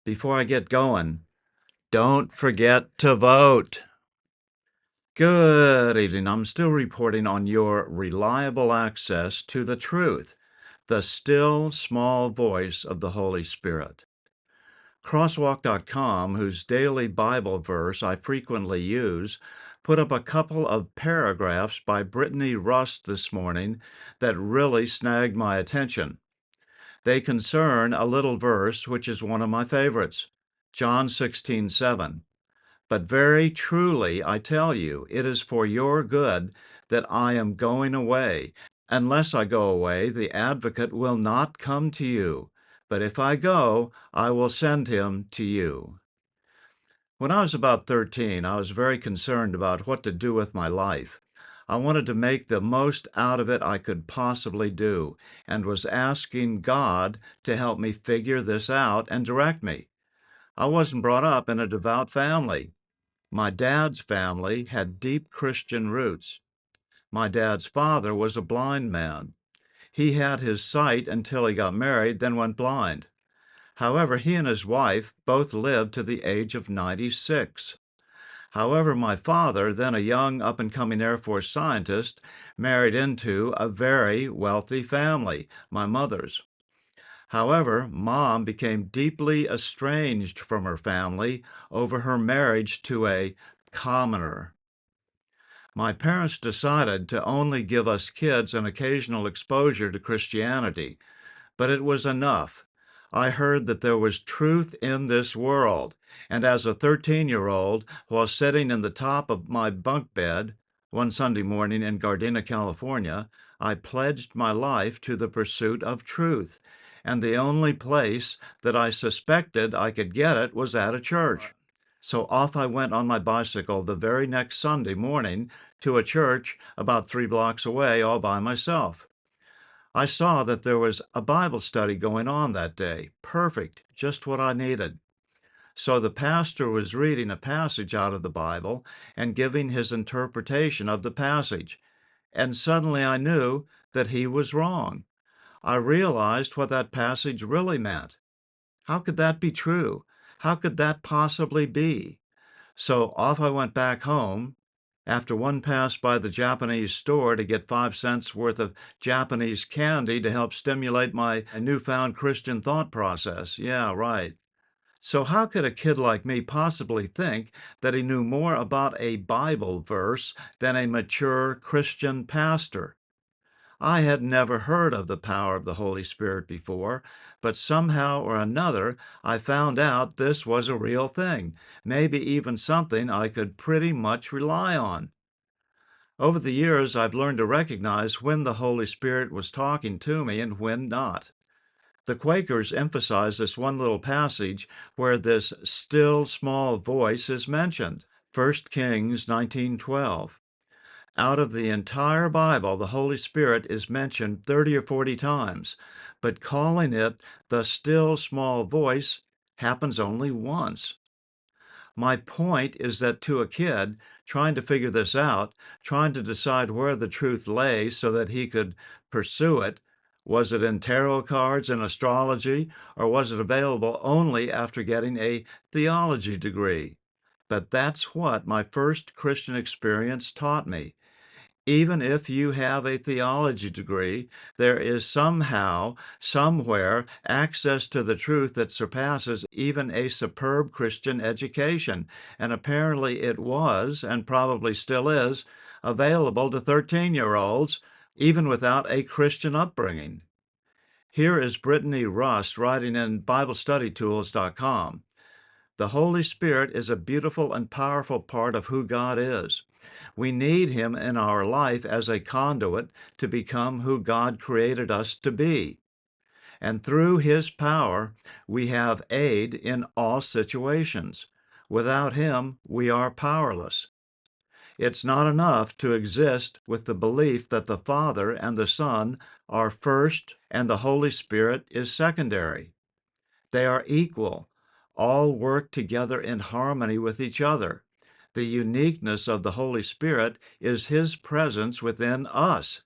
Before I get going, don't forget to vote. Good evening. I'm still reporting on your reliable access to the truth, the still small voice of the Holy Spirit. Crosswalk.com, whose daily Bible verse I frequently use, put up a couple of paragraphs by Brittany Rust this morning that really snagged my attention. They concern a little verse which is one of my favorites, John 16:7. But very truly I tell you, it is for your good that I am going away. Unless I go away, the advocate will not come to you. But if I go, I will send him to you. When I was about 13, I was very concerned about what to do with my life. I wanted to make the most out of it I could possibly do, and was asking God to help me figure this out and direct me. I wasn't brought up in a devout family. My dad's family had deep Christian roots. My dad's father was a blind man. He had his sight until he got married, then went blind. However, he and his wife both lived to the age of 96. However, my father, then a young up-and-coming Air Force scientist, married into a very wealthy family, my mother's. However, Mom became deeply estranged from her family over her marriage to a commoner. My parents decided to only give us kids an occasional exposure to Christianity, but it was enough. I heard that there was truth in this world, and as a 13-year-old, while sitting in the top of my bunk bed one Sunday morning in Gardena, California, I pledged my life to the pursuit of truth, and the only place that I suspected I could get it was at a church. So off I went on my bicycle the very next Sunday morning to a church about 3 blocks away all by myself. I saw that there was a Bible study going on that day. Perfect, just what I needed. So the pastor was reading a passage out of the Bible and giving his interpretation of the passage. And suddenly I knew that he was wrong. I realized what that passage really meant. How could that be true? How could that possibly be? So off I went back home after one pass by the Japanese store to get 5 cents worth of Japanese candy to help stimulate my newfound Christian thought process. Yeah, right. So how could a kid like me possibly think that he knew more about a Bible verse than a mature Christian pastor? I had never heard of the power of the Holy Spirit before, but somehow or another I found out this was a real thing, maybe even something I could pretty much rely on. Over the years, I've learned to recognize when the Holy Spirit was talking to me and when not. The Quakers emphasize this one little passage where this still small voice is mentioned, 1 Kings 19:12. Out of the entire Bible, the Holy Spirit is mentioned 30 or 40 times, but calling it the still small voice happens only once. My point is that to a kid trying to figure this out, trying to decide where the truth lay so that he could pursue it, was it in tarot cards and astrology, or was it available only after getting a theology degree? But that's what my first Christian experience taught me. Even if you have a theology degree, there is somehow, somewhere, access to the truth that surpasses even a superb Christian education. And apparently it was, and probably still is, available to 13-year-olds, even without a Christian upbringing. Here is Brittany Rust writing in BibleStudyTools.com. The Holy Spirit is a beautiful and powerful part of who God is. We need Him in our life as a conduit to become who God created us to be. And through His power, we have aid in all situations. Without Him, we are powerless. It's not enough to exist with the belief that the Father and the Son are first and the Holy Spirit is secondary. They are equal. All work together in harmony with each other. The uniqueness of the Holy Spirit is His presence within us.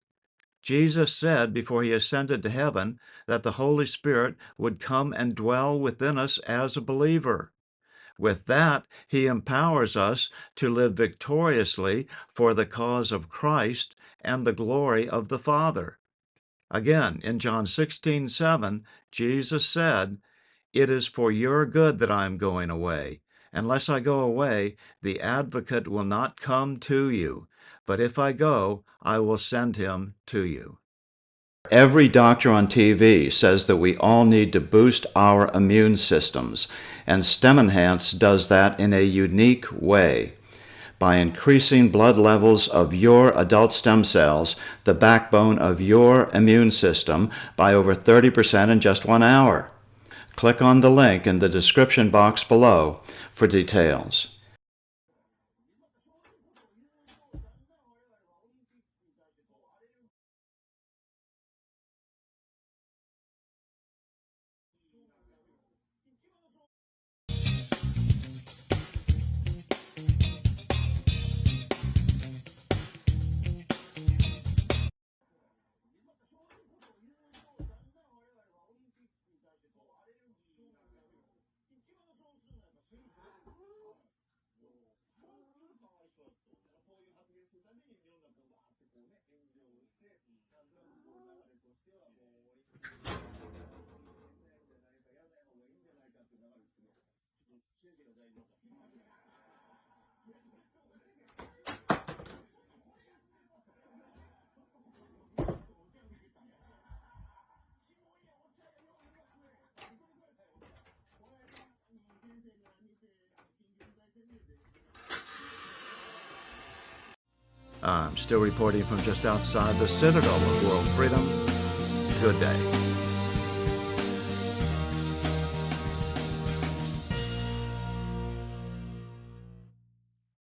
Jesus said before he ascended to heaven that the Holy Spirit would come and dwell within us as a believer. With that, he empowers us to live victoriously for the cause of Christ and the glory of the Father. Again, in John 16:7, Jesus said, "It is for your good that I am going away. Unless I go away, the advocate will not come to you. But if I go, I will send him to you." Every doctor on TV says that we all need to boost our immune systems, and STEM Enhance does that in a unique way. By increasing blood levels of your adult stem cells, the backbone of your immune system, by over 30% in just 1 hour. Click on the link in the description box below for details. I'm still reporting from just outside the Citadel of World Freedom. Good day.